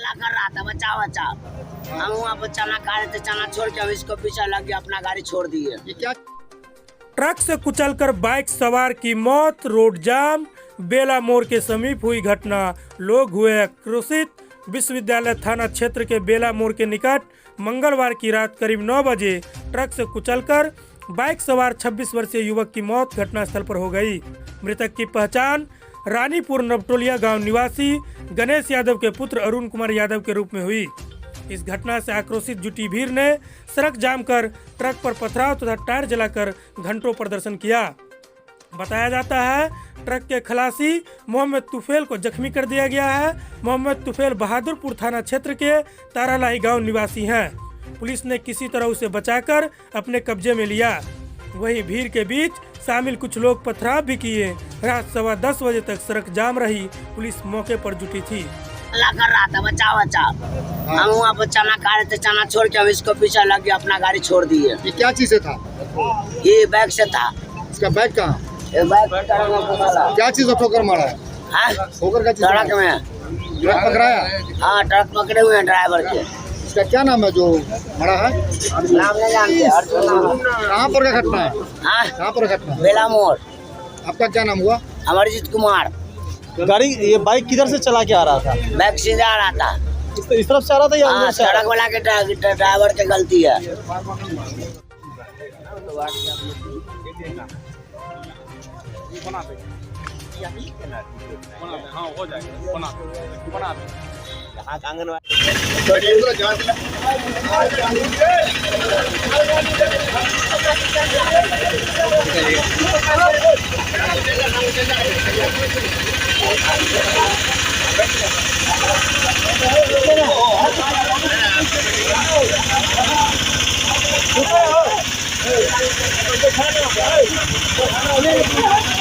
हल्ला कर रहा था, बचाओ बचाओ। हम वहाँ पर चना खा रहे थे, चना छोड़ के हम इसको पीछे लग गया, अपना गाड़ी छोड़ दिए। ये क्या? ट्रक से कुचलकर बाइक सवार की मौत, रोड जाम। बेला मोड़ के समीप हुई घटना, लोग हुए आक्रोशित। विश्वविद्यालय थाना क्षेत्र के बेला मोड़ के निकट मंगलवार की रात करीब 9 बजे ट्रक से कुचलकर बाइक सवार 26 वर्षीय युवक की मौत घटनास्थल पर हो गई। मृतक की पहचान रानीपुर नवटोलिया गांव निवासी गणेश यादव के पुत्र अरुण कुमार यादव के रूप में हुई। इस घटना से आक्रोशित जुटी भीड़ ने सड़क जाम कर ट्रक पर पथराव तथा टायर जलाकर घंटों प्रदर्शन किया। बताया जाता है ट्रक के खलासी मोहम्मद तुफेल को जख्मी कर दिया गया है। मोहम्मद तुफेल बहादुरपुर थाना क्षेत्र के तारालाई गांव निवासी हैं। पुलिस ने किसी तरह उसे बचाकर अपने कब्जे में लिया। वहीं भीड़ के बीच शामिल कुछ लोग पथराव भी किए। रात 10:15 बजे तक सड़क जाम रही। पुलिस मौके पर जुटी थी। हल्ला कर रहा था, बचाओ बचाओ। हम वहाँ पर चना खा रहे थे, चना छोड़ के हम इसको पीछे लग गया, अपना गाड़ी छोड़ दिए। ये क्या चीज से था? ये बैग से था। इसका बैग कहाँ? ये बैग ट्रक में फंसा। क्या चीज से ठोकर मारा है? हाँ? ठोकर का चीज सड़क में। ट्रक पकड़ाया? हाँ, ट्रक पकड़े हुए हैं ड्राइवर के। इसका क्या नाम है जो मरा है? नाम नहीं जानते, अर्जुन नाम है। कहाँ पर का घटना है? हाँ? कहाँ पर घटना है? बेला मोड़। आपका क्या नाम हुआ? अमरजीत कुमार। गाड़ी ये बाइक किधर से चला के आ रहा था? बैग सीधा आ रहा था। इस तरफ से आ रहा था या हाँ, उधर से आ रहा सड़क वाला के ड्राइवर की गलती है। था?